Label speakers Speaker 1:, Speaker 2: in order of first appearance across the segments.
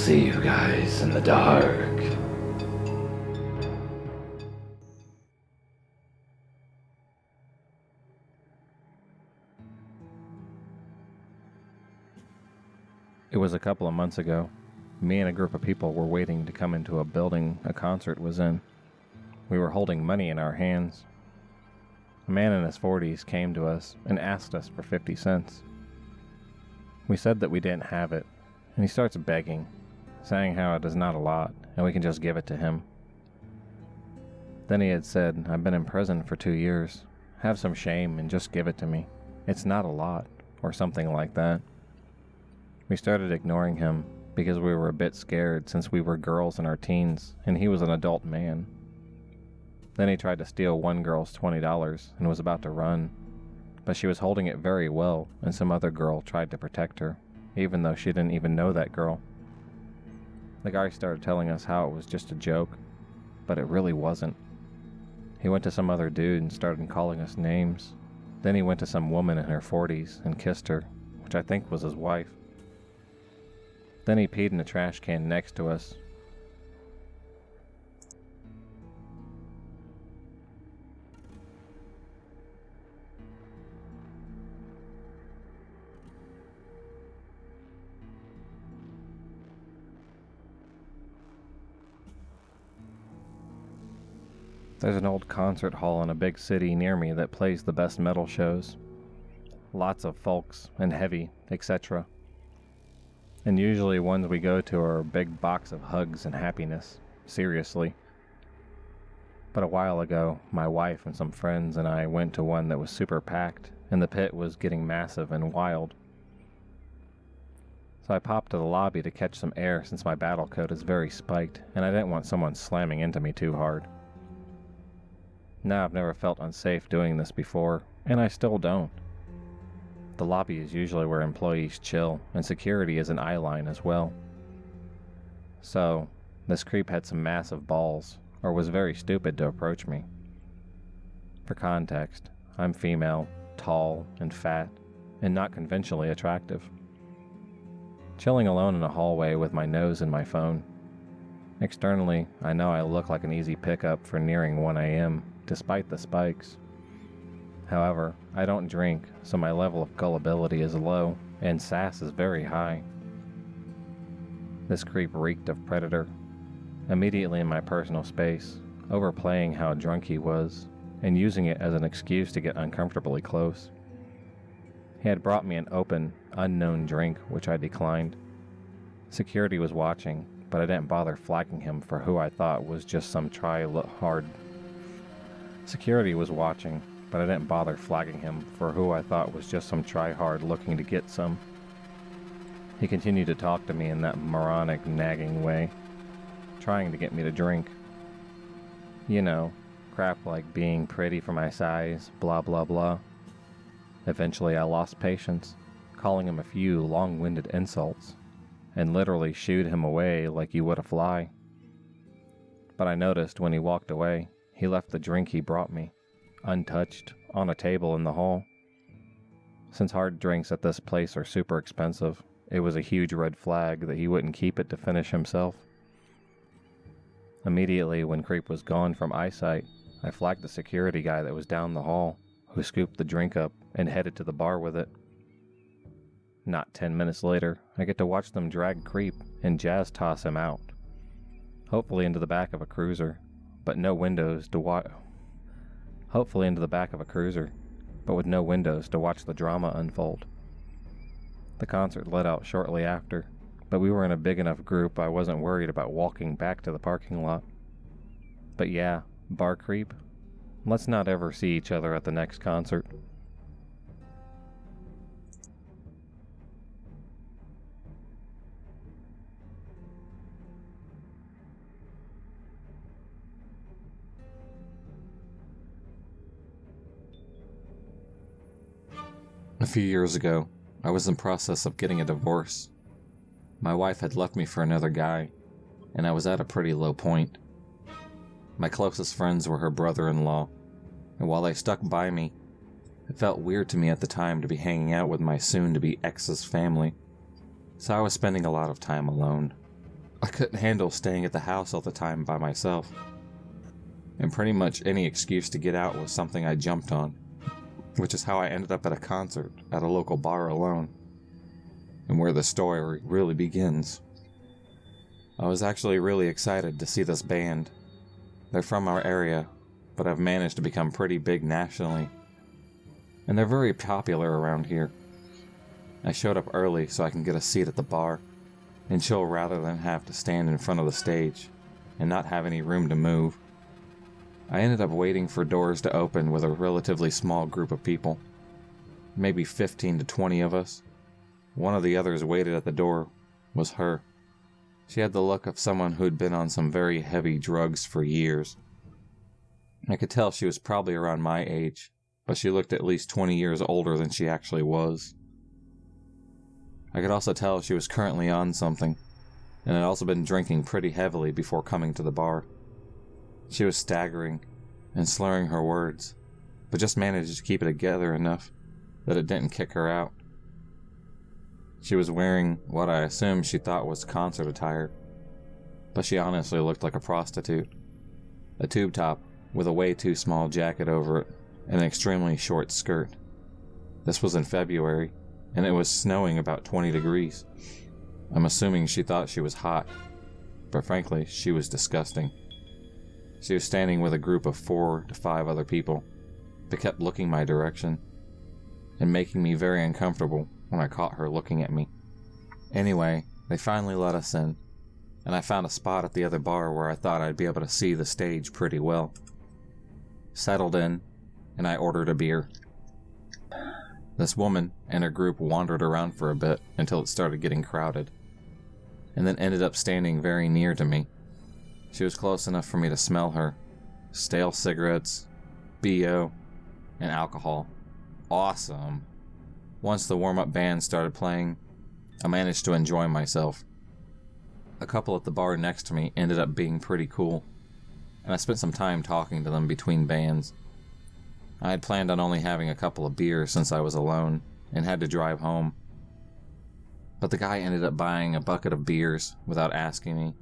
Speaker 1: see you guys in the dark.
Speaker 2: It was a couple of months ago. Me and a group of people were waiting to come into a building a concert was in. We were holding money in our hands. A man in his 40s came to us and asked us for 50 cents. We said that we didn't have it, and he starts begging, saying how it is not a lot and we can just give it to him. Then he had said, "I've been in prison for 2 years. Have some shame and just give it to me. It's not a lot," or something like that. We started ignoring him because we were a bit scared since we were girls in our teens and he was an adult man. Then he tried to steal one girl's $20 and was about to run, but she was holding it very well and some other girl tried to protect her, even though she didn't even know that girl. The guy started telling us how it was just a joke, but it really wasn't. He went to some other dude and started calling us names. Then he went to some woman in her 40s and kissed her, which I think was his wife. Then he peed in a trash can next to us. There's an old concert hall in a big city near me that plays the best metal shows. Lots of folks and heavy, etc. And usually ones we go to are a big box of hugs and happiness, seriously. But a while ago, my wife and some friends and I went to one that was super packed, and the pit was getting massive and wild. So I popped to the lobby to catch some air since my battle coat is very spiked, and I didn't want someone slamming into me too hard. Now I've never felt unsafe doing this before, and I still don't. The lobby is usually where employees chill, and security is an eye line as well. So, this creep had some massive balls, or was very stupid to approach me. For context, I'm female, tall, and fat, and not conventionally attractive. Chilling alone in a hallway with my nose in my phone. Externally, I know I look like an easy pickup for nearing 1 a.m., despite the spikes. However, I don't drink, so my level of gullibility is low, and sass is very high. This creep reeked of predator. Immediately in my personal space, overplaying how drunk he was, and using it as an excuse to get uncomfortably close. He had brought me an open, unknown drink, which I declined. Security was watching, but I didn't bother flagging him for who I thought was just some Security was watching, but I didn't bother flagging him for who I thought was just some try-hard looking to get some. He continued to talk to me in that moronic, nagging way, trying to get me to drink. You know, crap like being pretty for my size, blah blah blah. Eventually I lost patience, calling him a few long-winded insults, and literally shooed him away like you would a fly. But I noticed when he walked away, he left the drink he brought me, untouched, on a table in the hall. Since hard drinks at this place are super expensive, it was a huge red flag that he wouldn't keep it to finish himself. Immediately when Creep was gone from eyesight, I flagged the security guy that was down the hall, who scooped the drink up and headed to the bar with it. Not 10 minutes later, I get to watch them drag Creep and jazz toss him out. Hopefully into the back of a cruiser, but no windows to watch. Hopefully into the back of a cruiser, but with no windows to watch the drama unfold. The concert let out shortly after, but we were in a big enough group I wasn't worried about walking back to the parking lot. But yeah, bar creep. Let's not ever see each other at the next concert.
Speaker 3: A few years ago, I was in process of getting a divorce. My wife had left me for another guy, and I was at a pretty low point. My closest friends were her brother-in-law, and while they stuck by me, it felt weird to me at the time to be hanging out with my soon-to-be ex's family, so I was spending a lot of time alone. I couldn't handle staying at the house all the time by myself, and pretty much any excuse to get out was something I jumped on, which is how I ended up at a concert at a local bar alone, and where the story really begins. I was actually really excited to see this band. They're from our area, but have managed to become pretty big nationally, and they're very popular around here. I showed up early so I can get a seat at the bar and chill rather than have to stand in front of the stage and not have any room to move. I ended up waiting for doors to open with a relatively small group of people, maybe 15 to 20 of us. One of the others waited at the door was her. She had the look of someone who'd been on some very heavy drugs for years. I could tell she was probably around my age, but she looked at least 20 years older than she actually was. I could also tell she was currently on something, and had also been drinking pretty heavily before coming to the bar. She was staggering and slurring her words, but just managed to keep it together enough that it didn't kick her out. She was wearing what I assumed she thought was concert attire, but she honestly looked like a prostitute. A tube top with a way too small jacket over it and an extremely short skirt. This was in February, and it was snowing about 20 degrees. I'm assuming she thought she was hot, but frankly, she was disgusting. She was standing with a group of 4 to 5 other people, but kept looking my direction, and making me very uncomfortable when I caught her looking at me. Anyway, they finally let us in, and I found a spot at the other bar where I thought I'd be able to see the stage pretty well. Settled in, and I ordered a beer. This woman and her group wandered around for a bit until it started getting crowded, and then ended up standing very near to me. She was close enough for me to smell her. Stale cigarettes, BO, and alcohol. Awesome. Once the warm-up band started playing, I managed to enjoy myself. A couple at the bar next to me ended up being pretty cool, and I spent some time talking to them between bands. I had planned on only having a couple of beers since I was alone and had to drive home. But the guy ended up buying a bucket of beers without asking me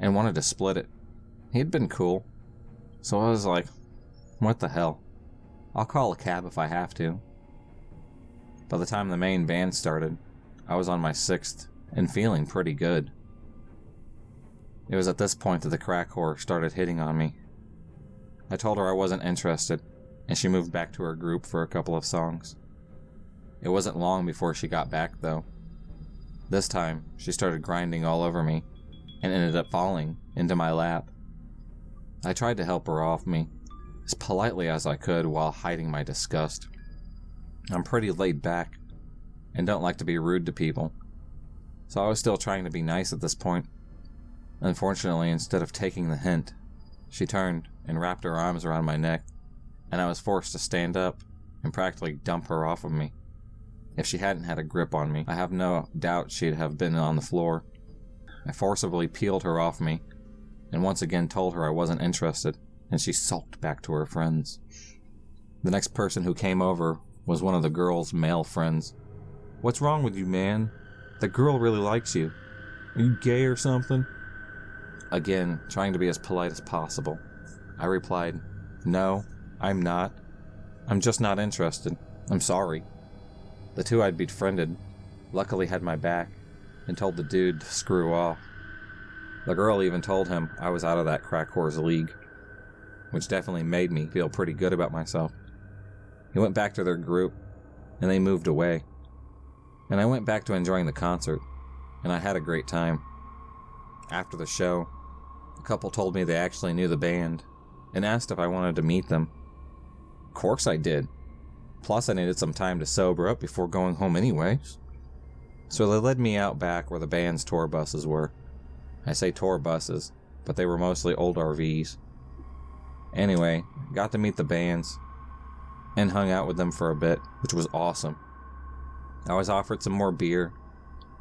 Speaker 3: and wanted to split it. He'd been cool, so I was like, what the hell? I'll call a cab if I have to. By the time the main band started, I was on my 6th and feeling pretty good. It was at this point that the crack whore started hitting on me. I told her I wasn't interested, and she moved back to her group for a couple of songs. It wasn't long before she got back, though. This time, she started grinding all over me, and ended up falling into my lap. I tried to help her off me, as politely as I could while hiding my disgust. I'm pretty laid back, and don't like to be rude to people, so I was still trying to be nice at this point. Unfortunately, instead of taking the hint, she turned and wrapped her arms around my neck, and I was forced to stand up and practically dump her off of me. If she hadn't had a grip on me, I have no doubt she'd have been on the floor. I forcibly peeled her off me, and once again told her I wasn't interested, and she sulked back to her friends. The next person who came over was one of the girl's male friends. "What's wrong with you, man? The girl really likes you. Are you gay or something?" Again, trying to be as polite as possible, I replied, "No, I'm not. I'm just not interested. I'm sorry." The two I'd befriended luckily had my back and told the dude to screw off. The girl even told him I was out of that crack whore's league, which definitely made me feel pretty good about myself. He went back to their group, and they moved away. And I went back to enjoying the concert, and I had a great time. After the show, a couple told me they actually knew the band, and asked if I wanted to meet them. Of course I did. Plus I needed some time to sober up before going home anyways. So they led me out back where the band's tour buses were. I say tour buses, but they were mostly old RVs. Anyway, got to meet the bands, and hung out with them for a bit, which was awesome. I was offered some more beer,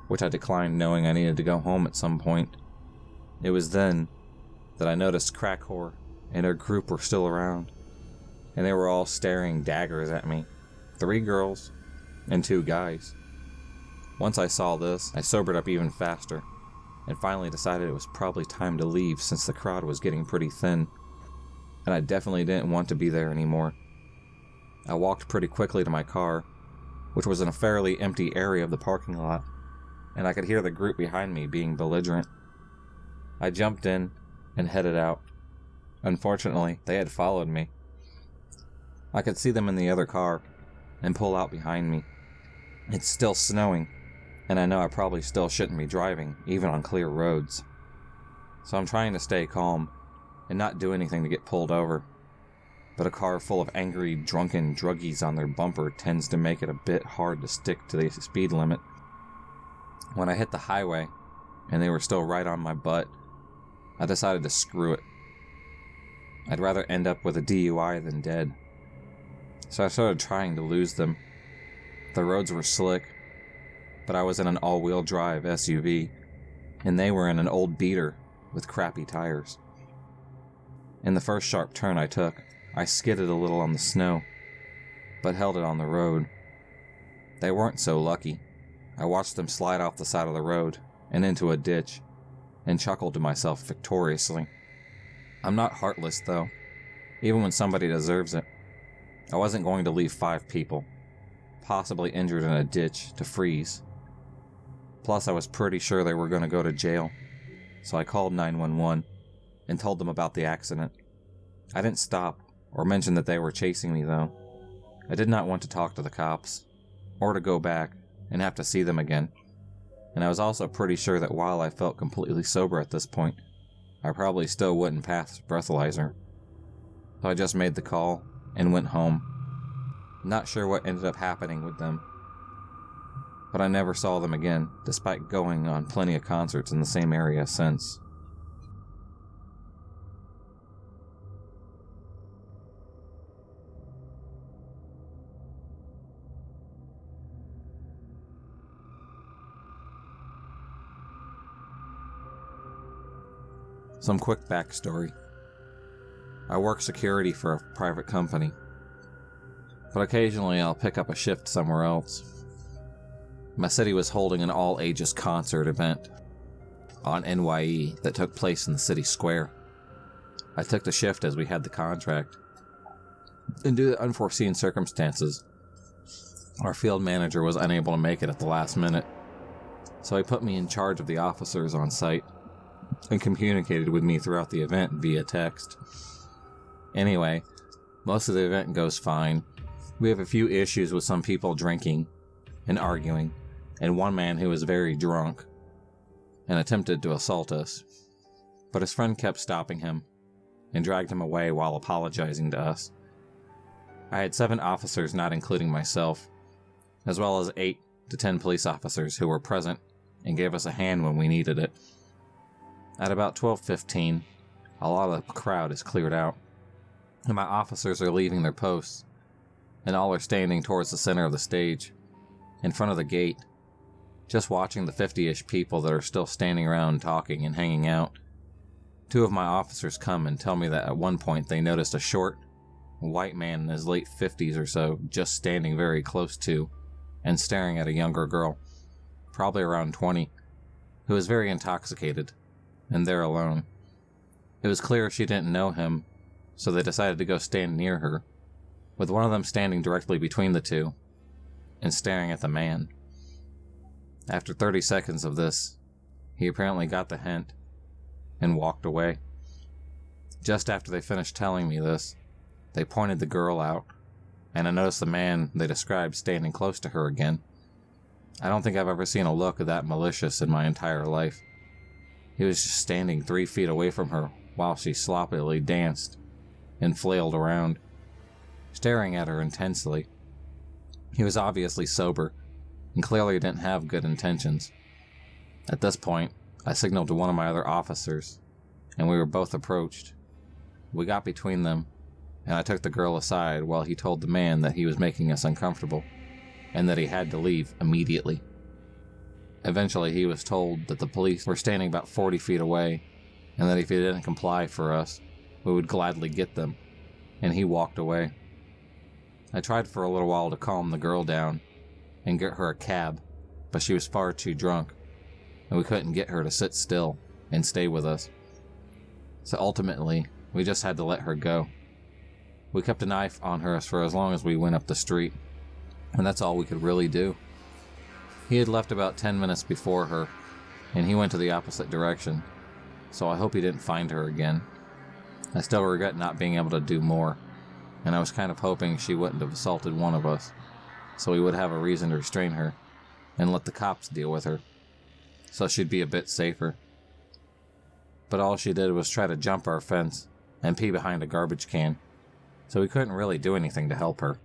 Speaker 3: which I declined knowing I needed to go home at some point. It was then that I noticed Crack Whore and her group were still around, and they were all staring daggers at me. 3 girls and 2 guys. Once I saw this, I sobered up even faster, and finally decided it was probably time to leave since the crowd was getting pretty thin, and I definitely didn't want to be there anymore. I walked pretty quickly to my car, which was in a fairly empty area of the parking lot, and I could hear the group behind me being belligerent. I jumped in and headed out. Unfortunately, they had followed me. I could see them in the other car and pull out behind me. It's still snowing, and I know I probably still shouldn't be driving, even on clear roads. So I'm trying to stay calm and not do anything to get pulled over. But a car full of angry, drunken druggies on their bumper tends to make it a bit hard to stick to the speed limit. When I hit the highway, and they were still right on my butt, I decided to screw it. I'd rather end up with a DUI than dead. So I started trying to lose them. The roads were slick, but I was in an all-wheel drive SUV, and they were in an old beater with crappy tires. In the first sharp turn I took, I skidded a little on the snow, but held it on the road. They weren't so lucky. I watched them slide off the side of the road and into a ditch, and chuckled to myself victoriously. I'm not heartless, though, even when somebody deserves it. I wasn't going to leave 5 people, possibly injured in a ditch, to freeze. Plus, I was pretty sure they were going to go to jail, so I called 911 and told them about the accident. I didn't stop or mention that they were chasing me, though. I did not want to talk to the cops, or to go back and have to see them again. And I was also pretty sure that while I felt completely sober at this point, I probably still wouldn't pass breathalyzer. So I just made the call and went home. Not sure what ended up happening with them, but I never saw them again, despite going on plenty of concerts in the same area since. Some quick backstory. I work security for a private company, but occasionally I'll pick up a shift somewhere else. My city was holding an all-ages concert event on NYE that took place in the city square. I took the shift as we had the contract, and due to unforeseen circumstances, our field manager was unable to make it at the last minute, so he put me in charge of the officers on site and communicated with me throughout the event via text. Anyway, most of the event goes fine. We have a few issues with some people drinking and arguing, and one man who was very drunk and attempted to assault us. But his friend kept stopping him and dragged him away while apologizing to us. I had 7 officers, not including myself, as well as 8 to 10 police officers who were present and gave us a hand when we needed it. At about 12:15, a lot of the crowd is cleared out, and my officers are leaving their posts, and all are standing towards the center of the stage, in front of the gate, just watching the 50-ish people that are still standing around talking and hanging out. 2 of my officers come and tell me that at one point they noticed a short, white man in his late 50s or so just standing very close to and staring at a younger girl, probably around 20, who was very intoxicated, and there alone. It was clear she didn't know him, so they decided to go stand near her, with one of them standing directly between the 2 and staring at the man. After 30 seconds of this, he apparently got the hint and walked away. Just after they finished telling me this, they pointed the girl out, and I noticed the man they described standing close to her again. I don't think I've ever seen a look that malicious in my entire life. He was just standing 3 feet away from her while she sloppily danced and flailed around, staring at her intensely. He was obviously sober and clearly didn't have good intentions. At this point, I signaled to one of my other officers, and we were both approached. We got between them, and I took the girl aside while he told the man that he was making us uncomfortable and that he had to leave immediately. Eventually, he was told that the police were standing about 40 feet away, and that if he didn't comply for us, we would gladly get them, and he walked away. I tried for a little while to calm the girl down and get her a cab, but she was far too drunk, and we couldn't get her to sit still and stay with us. So ultimately, we just had to let her go. We kept an eye on her for as long as we went up the street, and that's all we could really do. He had left about 10 minutes before her, and he went to the opposite direction, so I hope he didn't find her again. I still regret not being able to do more, and I was kind of hoping she wouldn't have assaulted one of us, so we would have a reason to restrain her and let the cops deal with her, so she'd be a bit safer. But all she did was try to jump our fence and pee behind a garbage can, so we couldn't really do anything to help her.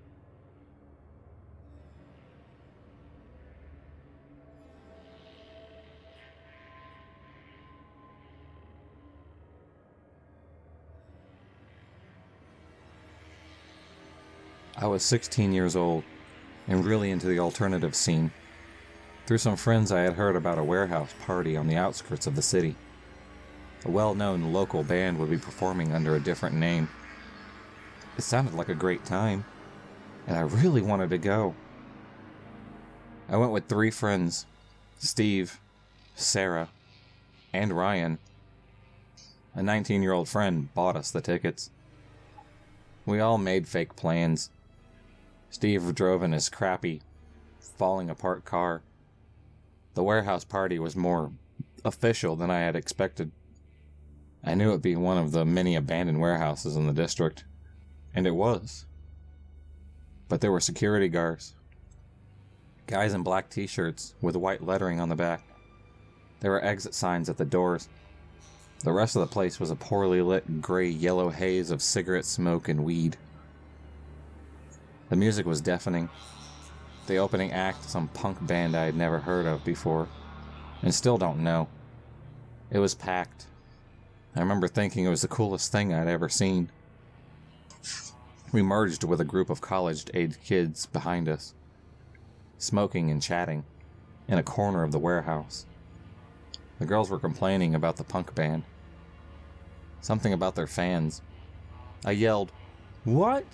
Speaker 3: I was 16 years old and really into the alternative scene. Through some friends, I had heard about a warehouse party on the outskirts of the city. A well-known local band would be performing under a different name. It sounded like a great time, and I really wanted to go. I went with 3 friends, Steve, Sarah, and Ryan. A 19-year-old friend bought us the tickets. We all made fake plans. Steve drove in his crappy, falling-apart car. The warehouse party was more official than I had expected. I knew it'd be one of the many abandoned warehouses in the district, and it was. But there were security guards. Guys in black t-shirts with white lettering on the back. There were exit signs at the doors. The rest of the place was a poorly lit gray-yellow haze of cigarette smoke and weed. The music was deafening. The opening act, some punk band I had never heard of before, and still don't know. It was packed. I remember thinking it was the coolest thing I'd ever seen. We merged with a group of college-aged kids behind us, smoking and chatting, in a corner of the warehouse. The girls were complaining about the punk band. Something about their fans. I yelled, "What?"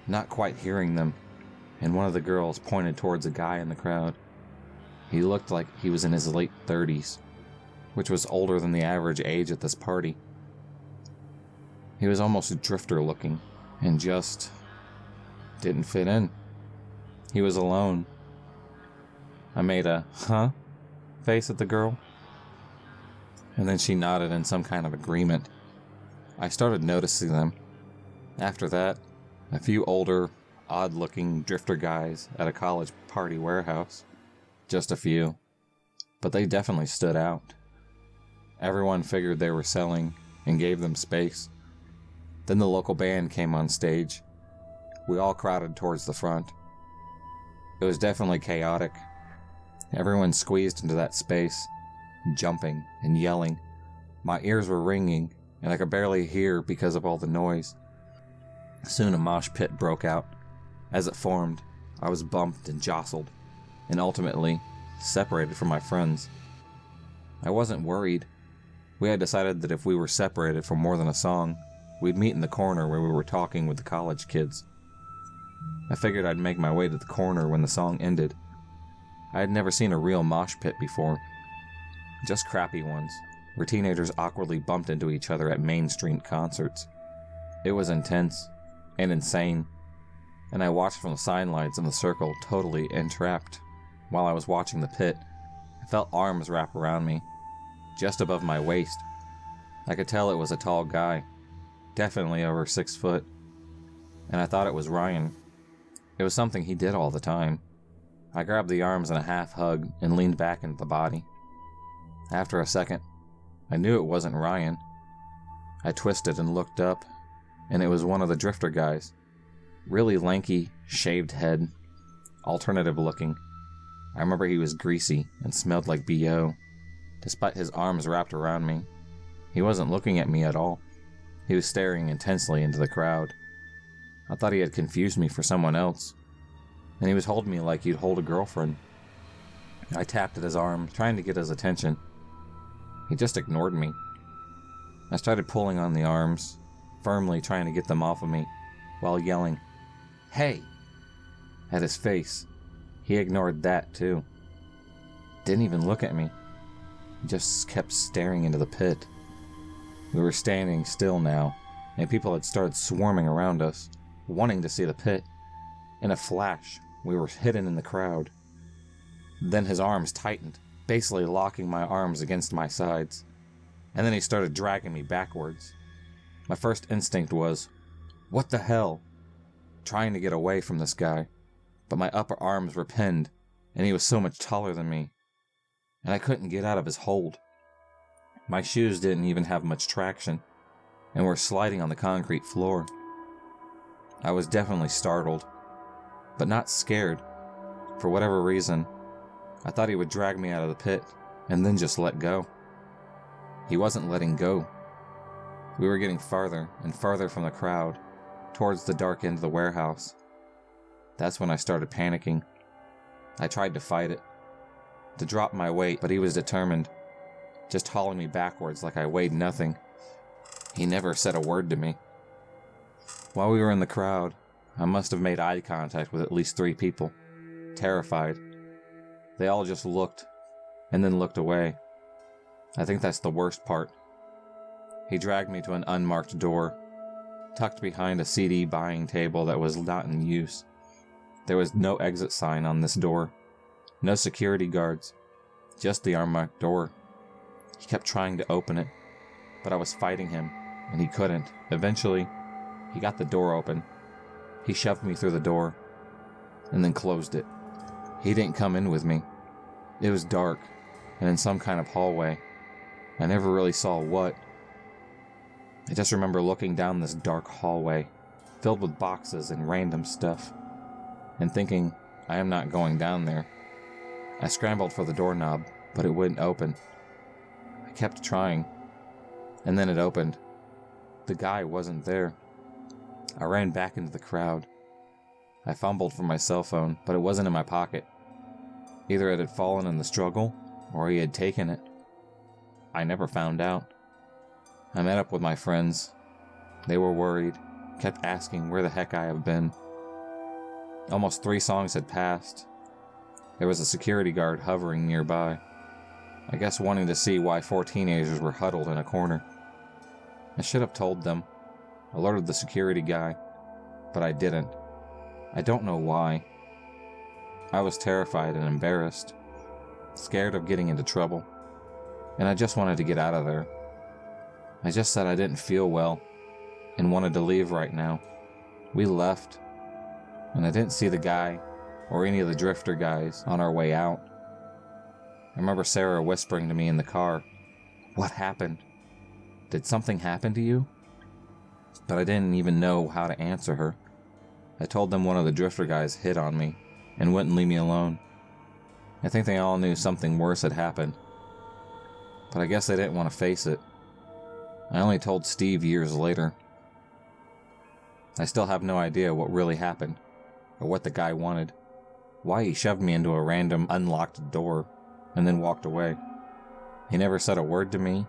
Speaker 3: Not quite hearing them, and one of the girls pointed towards a guy in the crowd. He looked like he was in his late 30s, which was older than the average age at this party. He was almost drifter looking, and just didn't fit in. He was alone. I made a "huh" face at the girl, and then she nodded in some kind of agreement. I started noticing them. After that, a few older, odd-looking drifter guys at a college party warehouse. Just a few. But they definitely stood out. Everyone figured they were selling and gave them space. Then the local band came on stage. We all crowded towards the front. It was definitely chaotic. Everyone squeezed into that space, jumping and yelling. My ears were ringing, and I could barely hear because of all the noise. Soon a mosh pit broke out. As it formed, I was bumped and jostled, and ultimately separated from my friends. I wasn't worried. We had decided that if we were separated for more than a song, we'd meet in the corner where we were talking with the college kids. I figured I'd make my way to the corner when the song ended. I had never seen a real mosh pit before. Just crappy ones, where teenagers awkwardly bumped into each other at Main Street concerts. It was intense and insane, and I watched from the sidelines in the circle, totally entrapped. While I was watching the pit, I felt arms wrap around me, just above my waist. I could tell it was a tall guy, definitely over 6 foot, and I thought it was Ryan. It was something he did all the time. I grabbed the arms in a half hug and leaned back into the body. After a second, I knew it wasn't Ryan. I twisted and looked up, and it was one of the drifter guys. Really lanky, shaved head, alternative looking. I remember he was greasy and smelled like BO, despite his arms wrapped around me. He wasn't looking at me at all. He was staring intensely into the crowd. I thought he had confused me for someone else, and he was holding me like you'd hold a girlfriend. I tapped at his arm, trying to get his attention. He just ignored me. I started pulling on the arms, firmly trying to get them off of me, while yelling, "Hey!" at his face. He ignored that too. didn't even look at me. He just kept staring into the pit. We were standing still now, and people had started swarming around us, wanting to see the pit. In a flash, we were hidden in the crowd. Then his arms tightened, basically locking my arms against my sides. And then he started dragging me backwards. My first instinct was, what the hell? Trying to get away from this guy, but my upper arms were pinned, and he was so much taller than me, and I couldn't get out of his hold. My shoes didn't even have much traction, and were sliding on the concrete floor. I was definitely startled, but not scared. For whatever reason, I thought he would drag me out of the pit, and then just let go. He wasn't letting go. We were getting farther and farther from the crowd, towards the dark end of the warehouse. That's when I started panicking. I tried to fight it, to drop my weight, but he was determined, just hauling me backwards like I weighed nothing. He never said a word to me. While we were in the crowd, I must have made eye contact with at least 3 people, terrified. They all just looked, and then looked away. I think that's the worst part. He dragged me to an unmarked door, tucked behind a CD buying table that was not in use. There was no exit sign on this door, no security guards, just the unmarked door. He kept trying to open it, but I was fighting him, and he couldn't. Eventually, he got the door open. He shoved me through the door, and then closed it. He didn't come in with me. It was dark, and in some kind of hallway. I never really saw what. I just remember looking down this dark hallway, filled with boxes and random stuff, and thinking, I am not going down there. I scrambled for the doorknob, but it wouldn't open. I kept trying, and then it opened. The guy wasn't there. I ran back into the crowd. I fumbled for my cell phone, but it wasn't in my pocket. Either it had fallen in the struggle, or he had taken it. I never found out. I met up with my friends. They were worried, kept asking where the heck I have been. Almost 3 songs had passed. There was a security guard hovering nearby, I guess wanting to see why 4 teenagers were huddled in a corner. I should have told them, alerted the security guy, but I didn't. I don't know why. I was terrified and embarrassed, scared of getting into trouble, and I just wanted to get out of there. I just said I didn't feel well and wanted to leave right now. We left, and I didn't see the guy or any of the drifter guys on our way out. I remember Sarah whispering to me in the car, "What happened? Did something happen to you?" But I didn't even know how to answer her. I told them one of the drifter guys hit on me and wouldn't leave me alone. I think they all knew something worse had happened, but I guess they didn't want to face it. I only told Steve years later. I still have no idea what really happened, or what the guy wanted, why he shoved me into a random unlocked door, and then walked away. He never said a word to me.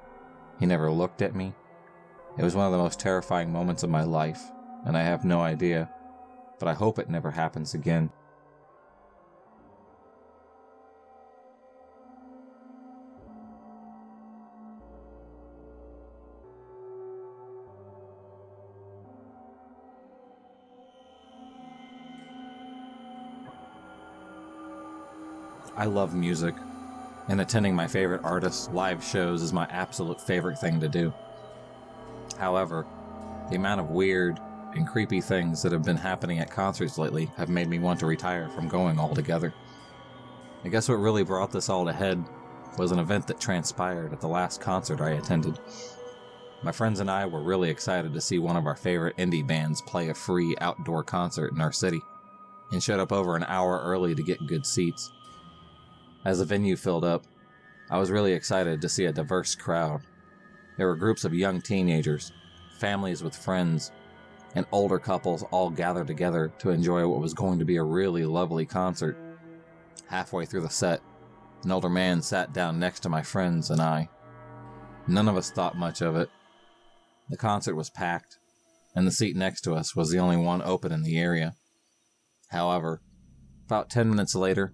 Speaker 3: He never looked at me. It was one of the most terrifying moments of my life, and I have no idea, but I hope it never happens again. I love music, and attending my favorite artists' live shows is my absolute favorite thing to do. However, the amount of weird and creepy things that have been happening at concerts lately have made me want to retire from going altogether. I guess what really brought this all to head was an event that transpired at the last concert I attended. My friends and I were really excited to see one of our favorite indie bands play a free outdoor concert in our city, and showed up over an hour early to get good seats. As the venue filled up, I was really excited to see a diverse crowd. There were groups of young teenagers, families with friends, and older couples all gathered together to enjoy what was going to be a really lovely concert. Halfway through the set, an older man sat down next to my friends and I. None of us thought much of it. The concert was packed, and the seat next to us was the only one open in the area. However, about 10 minutes later,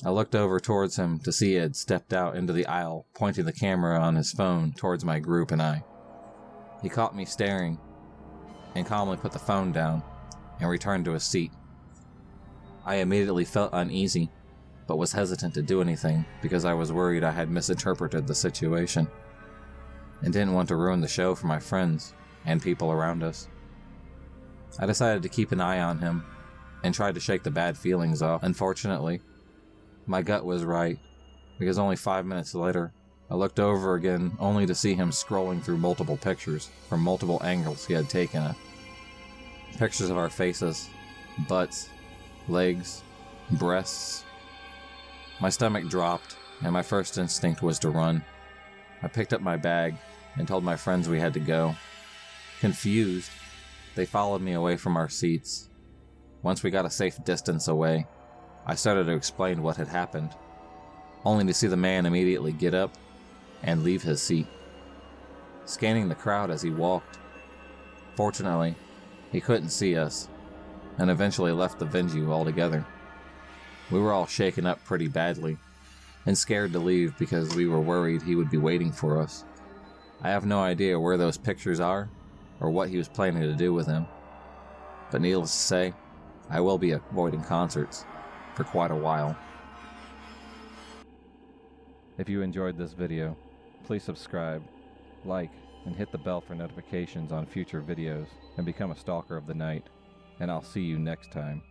Speaker 3: I looked over towards him to see he had stepped out into the aisle, pointing the camera on his phone towards my group and I. He caught me staring and calmly put the phone down and returned to his seat. I immediately felt uneasy, but was hesitant to do anything because I was worried I had misinterpreted the situation and didn't want to ruin the show for my friends and people around us. I decided to keep an eye on him and tried to shake the bad feelings off. Unfortunately, my gut was right, because only 5 minutes later, I looked over again only to see him scrolling through multiple pictures from multiple angles he had taken. Pictures of our faces, butts, legs, breasts. My stomach dropped, and my first instinct was to run. I picked up my bag and told my friends we had to go. Confused, they followed me away from our seats. Once we got a safe distance away, I started to explain what had happened, only to see the man immediately get up and leave his seat, scanning the crowd as he walked. Fortunately, he couldn't see us, and eventually left the venue altogether. We were all shaken up pretty badly, and scared to leave because we were worried he would be waiting for us. I have no idea where those pictures are, or what he was planning to do with them, but needless to say, I will be avoiding concerts for quite a while.
Speaker 2: If you enjoyed this video, please subscribe, like, and hit the bell for notifications on future videos, and become a stalker of the night. And I'll see you next time.